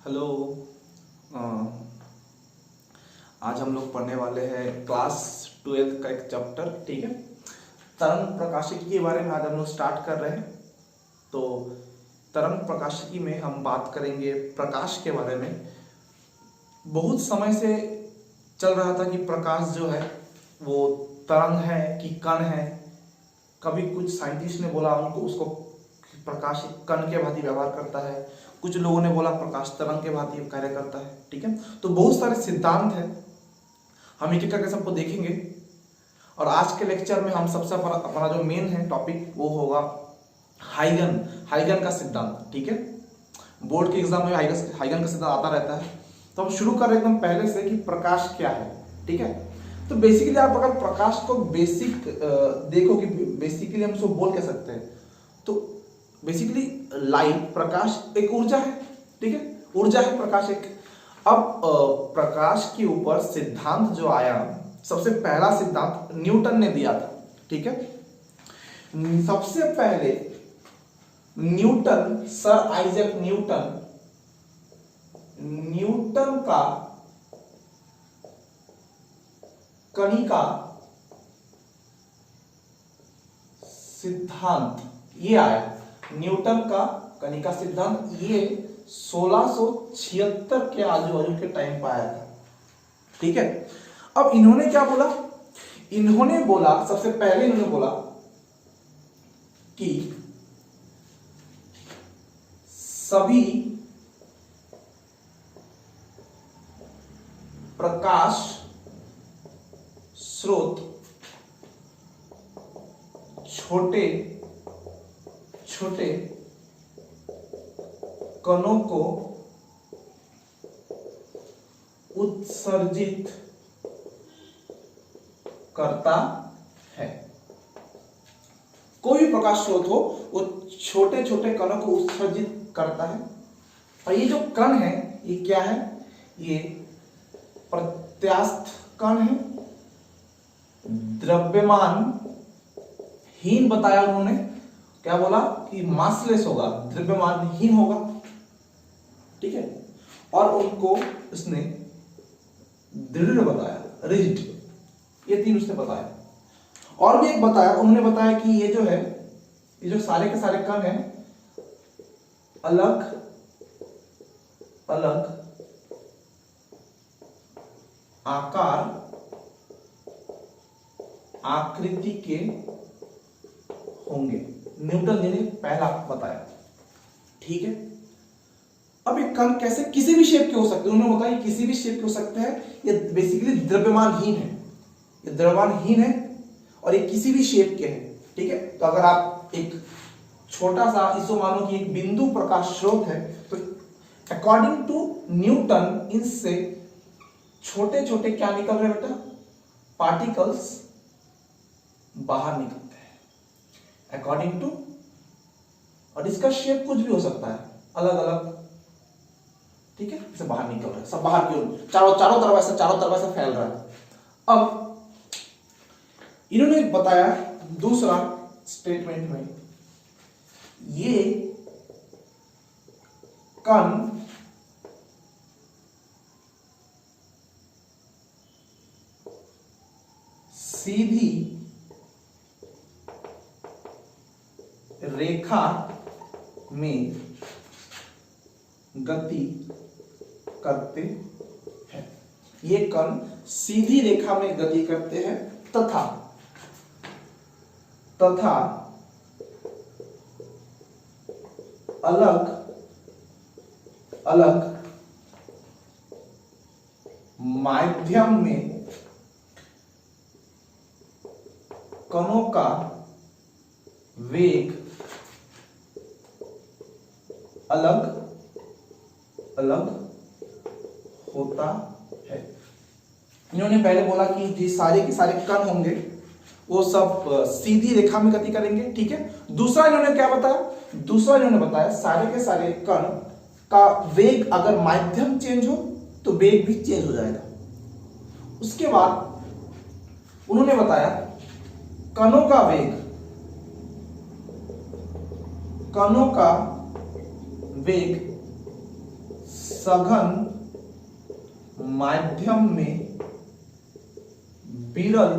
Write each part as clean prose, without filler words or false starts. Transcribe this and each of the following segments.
Hello. अ, आज हम लोग पढ़ने वाले हैं क्लास 12 का एक चैप्टर, ठीक है। तरंग प्रकाशिकी के बारे में आज हम लोग स्टार्ट कर रहे हैं। तो तरंग प्रकाशिकी में हम बात करेंगे प्रकाश के बारे में। बहुत समय से चल रहा था कि प्रकाश जो है वो तरंग है कि कण है। कभी कुछ साइंटिस्ट ने बोला उनको उसको प्रकाश एक कण के भांति व्यवहार करता है, कुछ लोगों ने बोला प्रकाश तरंग के भांति कार्य करता है, ठीक है। तो बहुत सारे सिद्धांत हैं, हम एक एक करके सबको देखेंगे। और आज के लेक्चर में हम सबसे अपना जो मेन है टॉपिक वो होगा हाइगन का सिद्धांत, ठीक है। बोर्ड के एग्जाम में हाइगन का सिद्धांत आता रहता है। तो हम शुरू कर रहे हैं एकदम पहले से कि प्रकाश क्या है, ठीक है। तो बेसिकली आप अगर प्रकाश को बेसिक देखो कि बेसिकली हम उसको बोल कह सकते हैं। तो बेसिकली लाइट, प्रकाश एक ऊर्जा है, ठीक है। ऊर्जा है प्रकाश एक। अब प्रकाश के ऊपर सिद्धांत जो आया, सबसे पहला सिद्धांत न्यूटन ने दिया था, ठीक है। सबसे पहले न्यूटन, सर आइजैक न्यूटन का कणिका सिद्धांत ये आया। न्यूटन का कणिका सिद्धांत ये 1676 के आजू बाजू के टाइम पर आया था, ठीक है। अब इन्होंने क्या बोला? इन्होंने बोला, सबसे पहले इन्होंने बोला कि सभी प्रकाश स्रोत छोटे छोटे कणों को उत्सर्जित करता है। कोई भी प्रकाश स्रोत हो वो छोटे छोटे कणों को उत्सर्जित करता है। और ये जो कण है ये क्या है? ये प्रत्यास्थ कण है, द्रव्यमान हीन बताया उन्होंने। क्या बोला कि मासलेस होगा, द्रव्यमानहीन होगा, ठीक है। और उनको उसने दृढ़ बताया, रिजिड, ये तीन उसने बताया। और भी एक बताया, उन्होंने बताया कि ये जो है, ये जो सारे के सारे कण हैं अलग अलग आकार आकृति के होंगे। न्यूटन जी ने पहला बताया, ठीक है। अब एक कण कैसे किसी भी शेप के हो सकते हैं, उन्होंने बताया किसी भी शेप के हो सकते हैं। ये बेसिकली द्रव्यमानहीन है, ये द्रव्यमानहीन है और ये किसी भी शेप के हैं, ठीक है। तो अगर आप एक छोटा सा इसको मानो कि एक बिंदु प्रकाश स्रोत है, तो अकॉर्डिंग टू न्यूटन इनसे छोटे छोटे क्या निकल रहे बेटा? पार्टिकल्स बाहर निकलते हैं अकॉर्डिंग टू। और इसका शेप कुछ भी हो सकता है, अलग अलग, ठीक है। इसे बाहर निकल रहा है, सब बाहर की ओर, चारों तरफ ऐसा फैल रहा है। अब इन्होंने बताया दूसरा स्टेटमेंट में, ये कण सीधी रेखा में गति करते हैं। ये कण सीधी रेखा में गति करते हैं तथा अलग अलग माध्यम में कणों का वेग अलग अलग होता है। इन्होंने पहले बोला कि जो सारे के सारे कण होंगे वो सब सीधी रेखा में गति करेंगे, ठीक है। दूसरा इन्होंने क्या बताया? दूसरा इन्होंने बताया सारे के सारे कण का वेग अगर माध्यम चेंज हो तो वेग भी चेंज हो जाएगा। उसके बाद उन्होंने बताया कणों का वेग कणों का वेग सघन माध्यम में विरल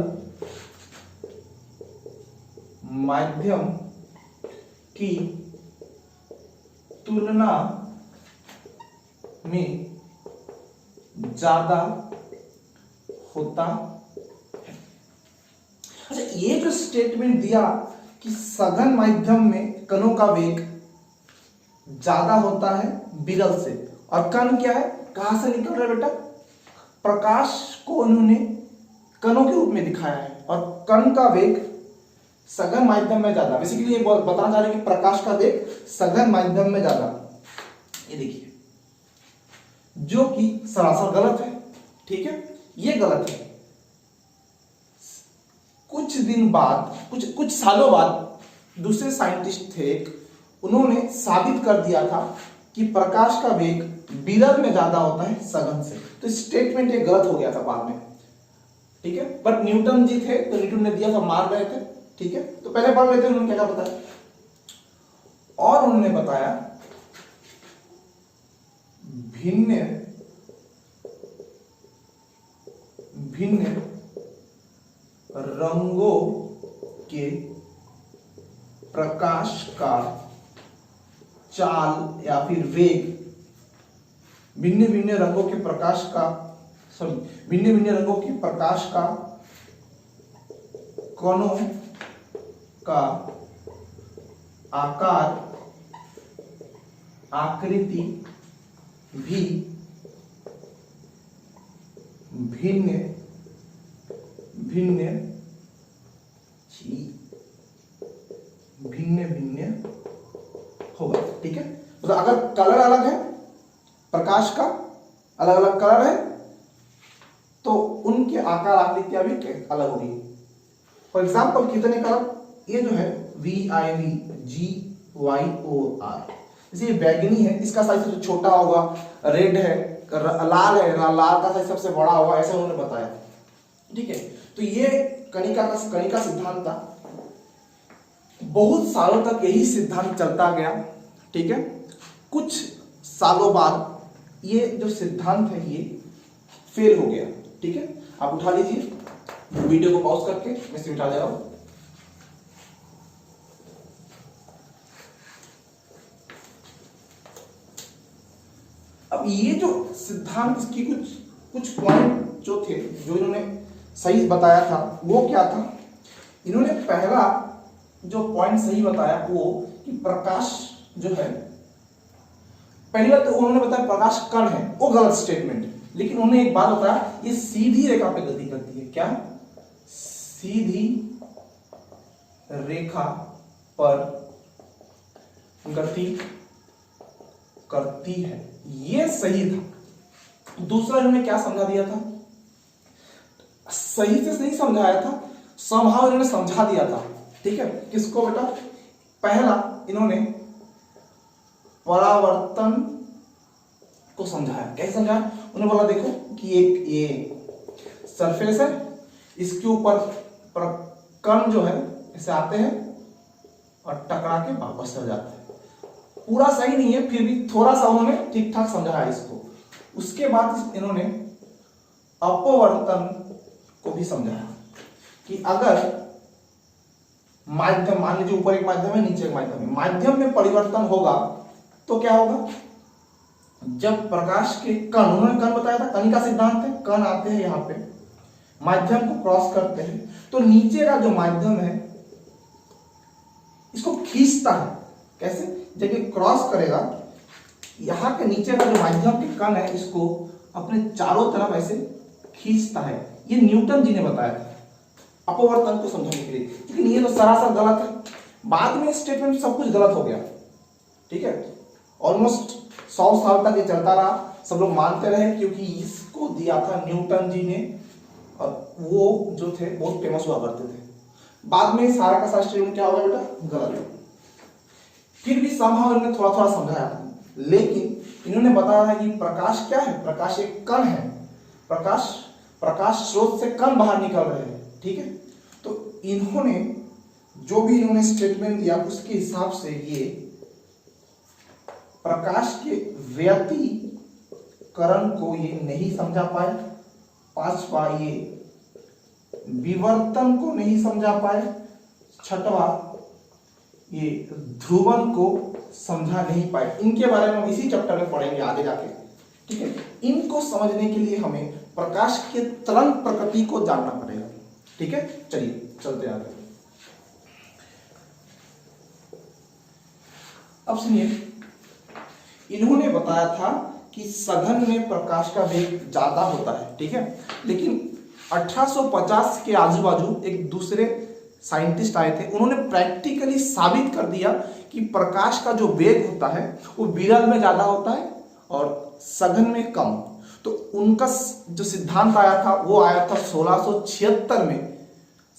माध्यम की तुलना में ज्यादा होता है। अच्छा, ये जो स्टेटमेंट दिया कि सघन माध्यम में कणों का वेग ज्यादा होता है विरल से, और कण क्या है, कहां से निकल रहा है बेटा, प्रकाश को उन्होंने कणों के रूप में दिखाया है, और कण का वेग सघन माध्यम में ज्यादा। बेसिकली ये बताना चाह रहे हैं कि प्रकाश का वेग सघन माध्यम में ज्यादा। ये देखिए, जो कि सरासर गलत है, ठीक है, ये गलत है। कुछ दिन बाद, कुछ सालों बाद दूसरे साइंटिस्ट थे, उन्होंने साबित कर दिया था कि प्रकाश का वेग विरल में ज्यादा होता है सघन से। तो स्टेटमेंट ये गलत हो गया था बाद में, ठीक है। बट न्यूटन जी थे, तो न्यूटन ने दिया था, मान रहे थे, ठीक है। तो पहले पढ़ लेते हैं उन्होंने क्या बताया। और उन्होंने बताया भिन्न भिन्न रंगों के प्रकाश का चाल या फिर वेग, भिन्न भिन्न रंगों के प्रकाश का, भिन्न भिन्न रंगों के प्रकाश का कणों का आकार, आकृति भी भिन्न भिन्न भिन्न भिन्न होगा, ठीक है। मतलब अगर कलर अलग है, प्रकाश का अलग अलग कलर है, तो उनके आकार आकृतियां भी अलग होगी। फॉर एग्जाम्पल कितने कलर, ये जो है VIVGYOR, जैसे ये बैगनी है, इसका साइज सबसे छोटा होगा, रेड है, लाल है, लाल का साइज सबसे बड़ा होगा, ऐसा उन्होंने बताया, ठीक है। तो ये कणिका सिद्धांत था। बहुत सालों तक यही सिद्धांत चलता गया, ठीक है। कुछ सालों बाद ये जो सिद्धांत है ये फेल हो गया, ठीक है। आप उठा लीजिए वीडियो को पॉज करके, मैं सिमटा दे रहा हूं। अब ये जो सिद्धांत, इसकी कुछ पॉइंट जो थे, जो इन्होंने सही बताया था, वो क्या था। इन्होंने पहला जो पॉइंट सही बताया वो कि प्रकाश जो है, पहली बात तो उन्होंने बताया प्रकाश कण है, वो गलत स्टेटमेंट। लेकिन उन्होंने एक बात बताया, ये सीधी रेखा पे गति करती है। क्या? सीधी रेखा पर गति करती है, ये सही था। दूसरा इन्होंने क्या समझा दिया था, सही से नहीं समझाया था, समहाउ इन्होंने समझा दिया था, ठीक है। किसको बेटा? पहला इन्होंने परावर्तन को समझाया। कैसे समझाया? उन्होंने बोला देखो कि एक ये सरफेस है, इसके ऊपर कण जो है ऐसे आते हैं और टकरा के वापस चल जाते हैं। पूरा सही नहीं है, फिर भी थोड़ा सा उन्होंने ठीक ठाक समझाया इसको। उसके बाद इन्होंने अपवर्तन को भी समझाया कि अगर माध्यम, मान लीजिए ऊपर एक माध्यम है, नीचे एक माध्यम है, माध्यम में परिवर्तन होगा तो क्या होगा? जब प्रकाश के कण, उन्होंने कण बताया था, कण का सिद्धांत है, कण आते हैं यहां पे, माध्यम को क्रॉस करते हैं, तो नीचे का जो माध्यम है इसको खींचता है। कैसे? जब ये क्रॉस करेगा, यहां के नीचे का जो माध्यम के कण है इसको अपने चारों तरफ ऐसे खींचता है। ये न्यूटन जी ने बताया था अपवर्तन को समझाने के लिए, लेकिन ये तो सरासर गलत है। बाद में स्टेटमेंट सब कुछ गलत हो गया, ठीक है। ऑलमोस्ट 100 साल तक ये चलता रहा, सब लोग मानते रहे, क्योंकि इसको दिया था न्यूटन जी ने, और वो जो थे बहुत फेमस हुआ करते थे। बाद में सारा का सारा स्टेटमेंट क्या होगा बेटा? गलत है। फिर भी समहाउ इन्होंने थोड़ा थोड़ा समझाया, लेकिन इन्होंने बताया है कि प्रकाश क्या है? प्रकाश एक कण है, प्रकाश स्रोत से कण बाहर निकल रहे हैं, ठीक है। तो इन्होंने जो भी इन्होंने स्टेटमेंट दिया उसके हिसाब से ये प्रकाश के व्यति करण को ये नहीं समझा पाए, पांचवा ये विवर्तन को नहीं समझा पाए, छठवा ये ध्रुवन को समझा नहीं पाए। इनके बारे में हम इसी चैप्टर में पढ़ेंगे आगे जाके, ठीक है। इनको समझने के लिए हमें प्रकाश के तरंग प्रकृति को जानना पड़ेगा, ठीक है। चलिए चलते आगे। अब सुनिए, इन्होंने बताया था कि सघन में प्रकाश का वेग ज्यादा होता है, ठीक है, लेकिन 1850 के आजू बाजू एक दूसरे साइंटिस्ट आए थे, उन्होंने प्रैक्टिकली साबित कर दिया कि प्रकाश का जो वेग होता है वो विरल में ज्यादा होता है और सघन में कम। तो उनका जो सिद्धांत आया था वो आया था 1676 में।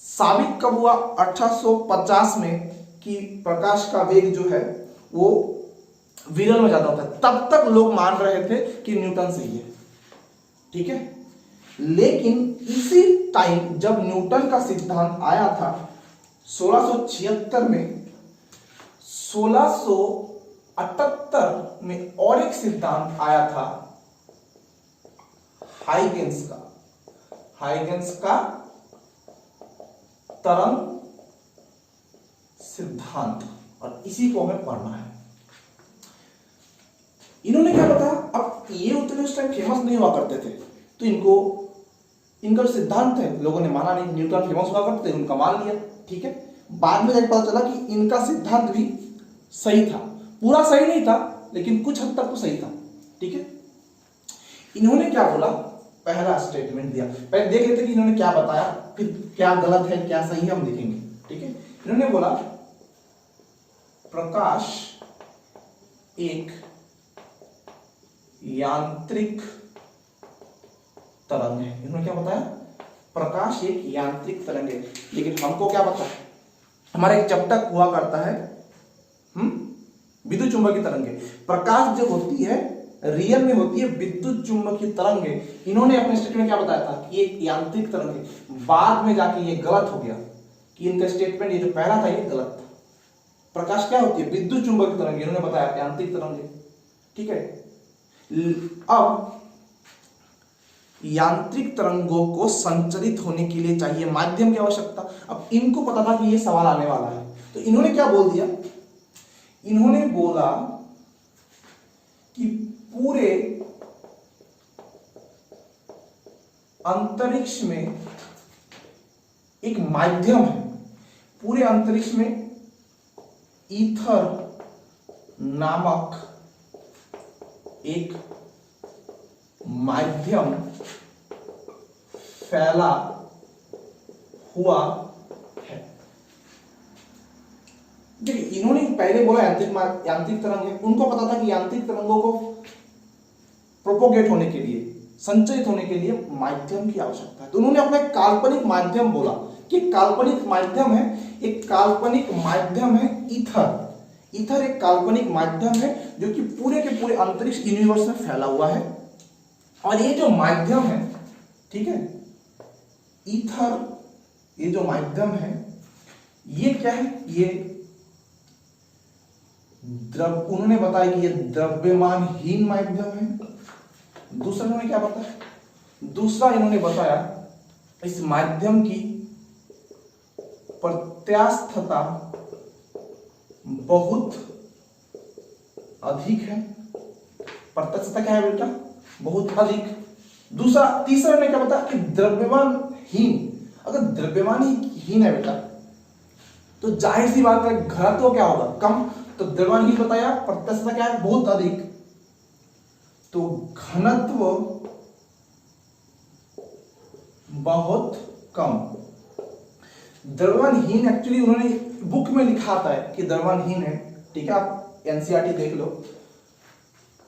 साबित कब हुआ? 1850 में, कि प्रकाश का वेग जो है वो विरल में ज्यादा होता है। तब तक लोग मान रहे थे कि न्यूटन सही है, ठीक है। लेकिन इसी टाइम जब न्यूटन का सिद्धांत आया था 1676 में, 1678 में और एक सिद्धांत आया था हाइगेंस का तरंग सिद्धांत, और इसी को हमें पढ़ना है। इन्होंने क्या बताया? अब ये उतने उस टाइम फेमस नहीं हुआ करते थे, तो इनका सिद्धांत है लोगों ने माना नहीं। न्यूटन फेमस हुआ करते थे, उनका मान लिया, ठीक है। बाद में जाकर पता चला कि इनका सिद्धांत भी सही था, पूरा सही नहीं था लेकिन कुछ हद तक तो सही था, ठीक है। इन्होंने क्या बोला? पहला स्टेटमेंट दिया, पहले देख लेते कि इन्होंने क्या बताया, फिर क्या गलत है क्या सही है हम देखेंगे, ठीक है। इन्होंने बोला प्रकाश एक यांत्रिक तरंग है। इन्होंने क्या बताया? प्रकाश एक यांत्रिक तरंग है। लेकिन हमको क्या पता है, हमारा एक चैप्टर हुआ करता है विद्युत चुंबकीय तरंगें। प्रकाश जो होती है रियल में होती है विद्युत चुंबकीय तरंगें। इन्होंने अपने स्टेटमेंट में क्या बताया था कि एक यांत्रिक तरंग है। बाद में जाके ये गलत हो गया कि इनका स्टेटमेंट ये जो पहला था ये गलत था। प्रकाश क्या होती है? विद्युत चुंबकीय तरंगें। इन्होंने बताया यांत्रिक तरंगें, ठीक है। अब यांत्रिक तरंगों को संचरित होने के लिए चाहिए माध्यम की आवश्यकता। अब इनको पता था कि ये सवाल आने वाला है, तो इन्होंने क्या बोल दिया? इन्होंने बोला कि पूरे अंतरिक्ष में एक माध्यम है, पूरे अंतरिक्ष में ईथर नामक एक माध्यम फैला हुआ है। देखिए, इन्होंने पहले बोला यांत्रिक तरंग है। उनको पता था कि यांत्रिक तरंगों को प्रोपोगेट होने के लिए, संचरित होने के लिए माध्यम की आवश्यकता है। तो उन्होंने अपना एक काल्पनिक माध्यम बोला कि काल्पनिक माध्यम है, एक काल्पनिक माध्यम है ईथर। ईथर एक काल्पनिक माध्यम है जो कि पूरे के पूरे अंतरिक्ष यूनिवर्स में फैला हुआ है। और ये जो माध्यम है, ठीक है, ईथर, ये जो माध्यम है ये क्या है? ये उन्होंने बताया कि ये द्रव्यमानहीन माध्यम है। दूसरा इन्होंने क्या बताया? दूसरा इन्होंने बताया इस माध्यम की प्रत्यास्थता बहुत अधिक है। प्रत्यास्थता क्या है बेटा? बहुत अधिक। दूसरा, तीसरा ने क्या बताया कि द्रव्यमानहीन। अगर द्रव्यमानहीन है बेटा तो जाहिर सी बात है घनत्व क्या होगा? कम। तो द्रव्यमानहीन बताया, प्रत्यास्थता क्या है? बहुत अधिक। तो घनत्व बहुत कम। द्रव्यमानहीन एक्चुअली उन्होंने बुक में लिखा था कि द्रव्यमानहीन है, ठीक है, आप एनसीईआरटी देख लो।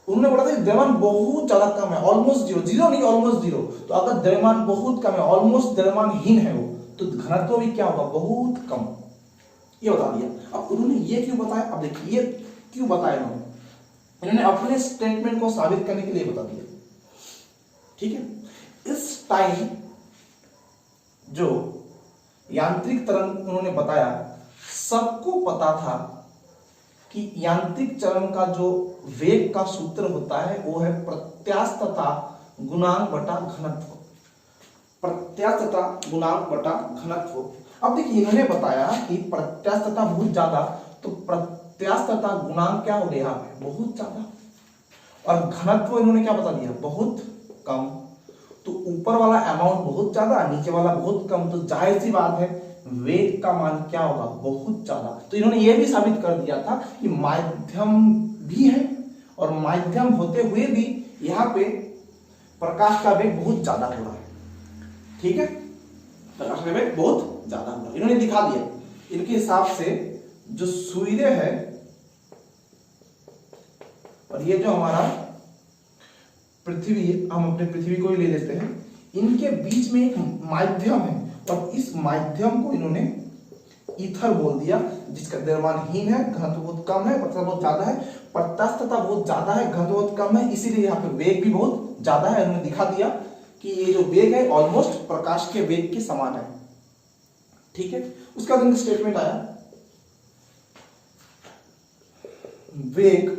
उन्होंने बोला था कि द्रव्यमान बहुत ज्यादा कम है, ऑलमोस्ट जीरो, जीरो नहीं ऑलमोस्ट जीरो। तो अगर द्रव्यमान बहुत कम है, ऑलमोस्ट द्रव्यमानहीन है वो, तो घनत्व भी क्या होगा? बहुत कम। ये बता दिया। अब उन्होंने ये क्यों बताया? अब देखिए ये क्यों बताया इन्होंने अपने स्टेटमेंट को साबित करने के लिए बता दिया, ठीक है। इस टाइम जो यांत्रिक तरंग उन्होंने बताया, सबको पता था कि यांत्रिक चलन का जो वेग का सूत्र होता है वो है प्रत्यास्थता गुणांक बटा घनत्व। प्रत्यास्थता गुणांक बटा घनत्व। अब देखिए इन्होंने बताया कि प्रत्यास्थता बहुत ज्यादा, तो प्रत्यास्थता गुणांक क्या हो गया यहाँ पे बहुत ज्यादा, और घनत्व इन्होंने क्या बता दिया बहुत कम। तो ऊपर वाला अमाउंट बहुत ज्यादा, नीचे वाला बहुत कम, तो जाहिर सी बात है वेग का मान क्या होगा बहुत ज्यादा। तो इन्होंने ये भी साबित कर दिया था कि माध्यम भी है और माध्यम होते हुए भी यहाँ पे प्रकाश का वेग बहुत ज्यादा हो रहा है। ठीक है, प्रकाश का वेग बहुत ज्यादा हो रहा है, इन्होंने दिखा दिया। इनके हिसाब से जो सूर्य है और ये जो हमारा पृथ्वी, हम अपने पृथ्वी को ही ले लेते हैं, इनके बीच में एक माध्यम है और इस माध्यम को इन्होंने ईथर बोल दिया, जिसका द्रव्यमानहीन है, घनत्व बहुत कम है, प्रकाश बहुत ज्यादा है, प्रत्यास्थता बहुत ज्यादा है, घनत्व बहुत कम है, इसीलिए यहाँ पे वेग भी बहुत ज्यादा है। उन्होंने दिखा दिया कि ये जो वेग है ऑलमोस्ट प्रकाश के वेग के समान है। ठीक है, उसका बाद स्टेटमेंट आया वेग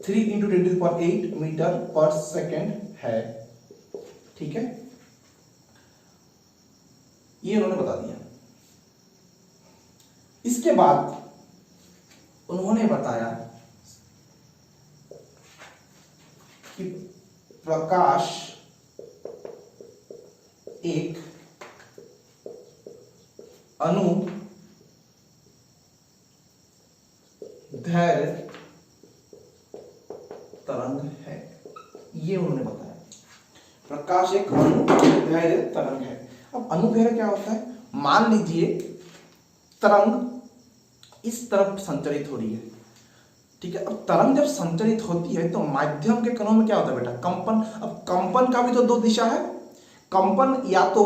3 × 10⁸ मीटर पर सेकेंड है। ठीक है, ये उन्होंने बता दिया। इसके बाद उन्होंने बताया कि प्रकाश एक अनुदैर्ध्य तरंग है। ये उन्होंने बताया प्रकाश एक अनुदैर्ध्य तरंग है। अब अनुदैर्ध्य क्या होता है, मान लीजिए तरंग इस तरफ संचरित हो रही है। ठीक है, अब तरंग जब संचरित होती है तो माध्यम के कणों में क्या होता है बेटा कंपन। अब कंपन का भी तो दो दिशा है, कंपन या तो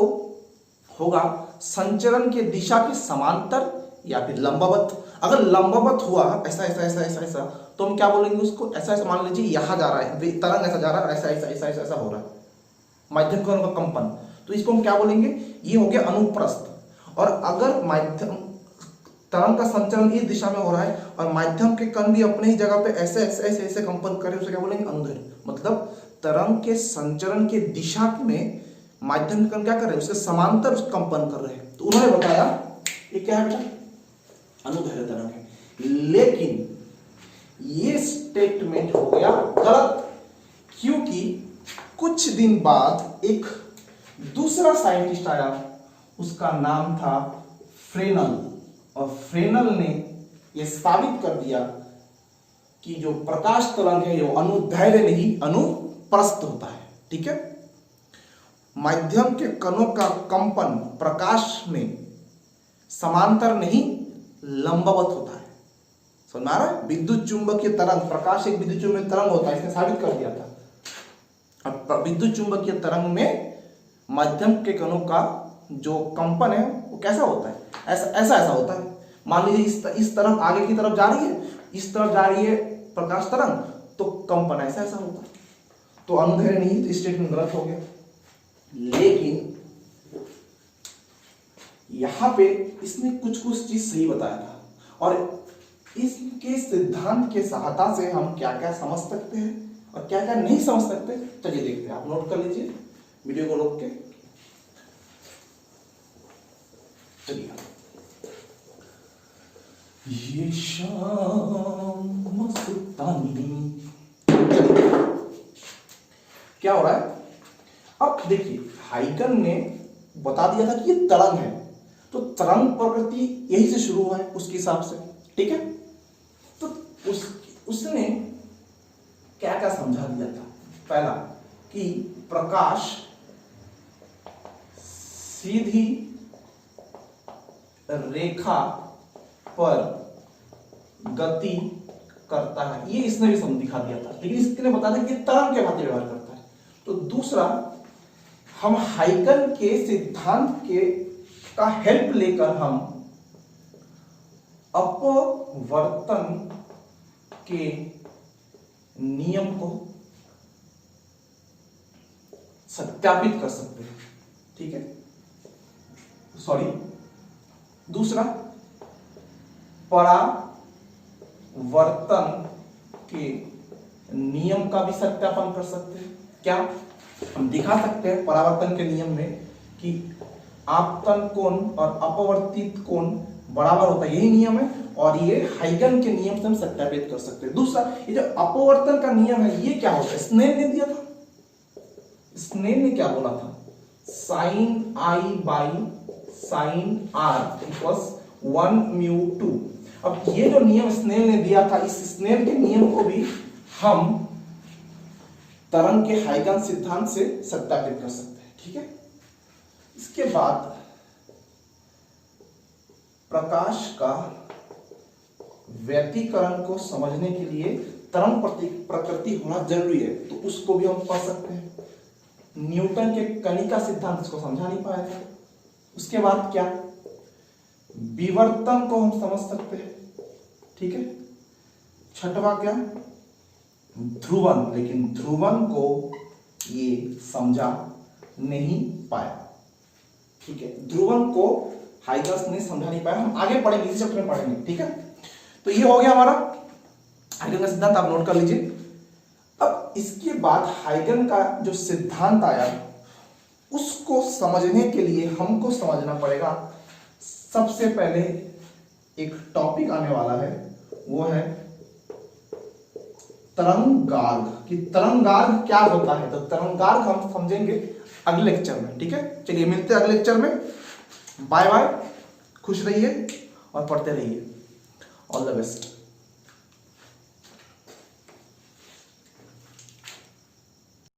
होगा संचरण के दिशा के समांतर या फिर लंबवत। अगर लंबवत हुआ ऐसा ऐसा ऐसा ऐसा ऐसा तो हम क्या बोलेंगे उसको, ऐसा ऐसा मान लीजिए यहां जा रहा है तरंग, ऐसा जा रहा है, ऐसा ऐसा ऐसा ऐसा ऐसा हो रहा है माध्यम कणों का कंपन, तो इसको हम क्या बोलेंगे, ये हो गया अनुप्रस्थ। और अगर माध्यम तरंग का संचरण इस दिशा में हो रहा है और माध्यम के कण भी अपने ही जगह पे ऐसे ऐसे ऐसे ऐसे कंपन कर रहे हैं, उसे क्या बोलेंगे अनुदैर्ध्य। मतलब तरंग के संचरण के दिशा में माध्यम के कण क्या कर रहे हैं, उसके समांतर कंपन कर रहे हैं। तो उन्होंने बताया ये क्या है बेटा अनुदैर्ध्य तरंग है। लेकिन ये स्टेटमेंट हो गया गलत, क्योंकि कुछ दिन बाद एक दूसरा साइंटिस्ट आया, उसका नाम था फ्रेनल, और फ्रेनल ने यह साबित कर दिया कि जो प्रकाश तरंग है वो अनुदैर्ध्य नहीं अनुप्रस्थ होता है। ठीक है, माध्यम के कणों का कंपन प्रकाश में समांतर नहीं लंबवत होता है। समझ में आ रहा है, विद्युत चुंबकीय तरंग, प्रकाश एक विद्युत चुंबकीय तरंग होता है, इसने साबित कर दिया था। अब विद्युत चुंबकीय तरंग में माध्यम के कणों का जो कंपन है वो कैसा होता है, ऐसा ऐसा ऐसा होता है। मान लीजिए इस तरफ आगे की तरफ जा रही है, इस तरफ जा रही है प्रकाश तरंग, तो कंपन ऐसा ऐसा होता है। तो अनुदैर्ध्य नहीं, तो स्टेटमेंट गलत हो गया। लेकिन यहां पे इसने कुछ कुछ चीज सही बताया था, और इसके सिद्धांत के सहायता से हम क्या क्या समझ सकते हैं और क्या क्या नहीं समझ सकते, चलिए देखते हैं। आप नोट कर लीजिए वीडियो को रोक के। चलिए, ये शाम मस्तानी क्या हो रहा है। अब देखिए हाइगन ने बता दिया था कि ये तरंग है, तो तरंग प्रकृति यही से शुरू हुआ है उसके हिसाब से। ठीक है, तो उसने क्या क्या समझा दिया था। पहला कि प्रकाश सीधी रेखा पर गति करता है, ये इसने भी समझ दिखा दिया था, लेकिन इसने बताया था कि तरंग के भांति व्यवहार करता है। तो दूसरा, हम हाइगन के सिद्धांत के का हेल्प लेकर हम अपवर्तन के नियम को सत्यापित कर सकते हैं। ठीक है, सॉरी, दूसरा परावर्तन के नियम का भी सत्यापन कर सकते हैं। क्या हम दिखा सकते हैं परावर्तन के नियम में कि आपतन कोण और अपवर्तित कोण बराबर होता है, यही नियम है, और ये हाइगन के नियम से हम सत्यापित कर सकते हैं। दूसरा, ये जो अपवर्तन का नियम है ये क्या होता है, स्नेल ने दिया था। स्नेल ने क्या बोला था, sine i by sine r equals 1 μ2। अब ये जो नियम स्नेल ने दिया था, इस स्नेल के नियम को भी हम तरंग के हाइगन सिद्धांत से सत्यापित कर सकते हैं। ठीक है, इसके बाद प्रकाश का व्यतिकरण को समझने के लिए तरंग प्रकृति होना जरूरी है, तो उसको भी हम पढ़ सकते हैं। न्यूटन के कणिका सिद्धांत इसको समझा नहीं पाया था। उसके बाद क्या, विवर्तन को हम समझ सकते हैं। ठीक है, छठवां क्या, ध्रुवन, लेकिन ध्रुवन को ये समझा नहीं पाया। ठीक है, ध्रुवन को हाइगन्स ने समझा नहीं पाया, हम आगे पढ़ेंगे, इसी चैप्टर में पढ़ेंगे। ठीक है, तो ये हो गया हमारा हाइगन का सिद्धांत, आप नोट कर लीजिए। अब इसके बाद हाइगन का जो सिद्धांत आया उसको समझने के लिए हमको समझना पड़ेगा, सबसे पहले एक टॉपिक आने वाला है, वो है तरंगार्घ, कि तरंगार्घ क्या होता है। तो तरंगार्घ हम समझेंगे अगले लेक्चर में। ठीक है, चलिए मिलते हैं अगले लेक्चर में। बाय बाय, खुश रहिए और पढ़ते रहिए। All the best.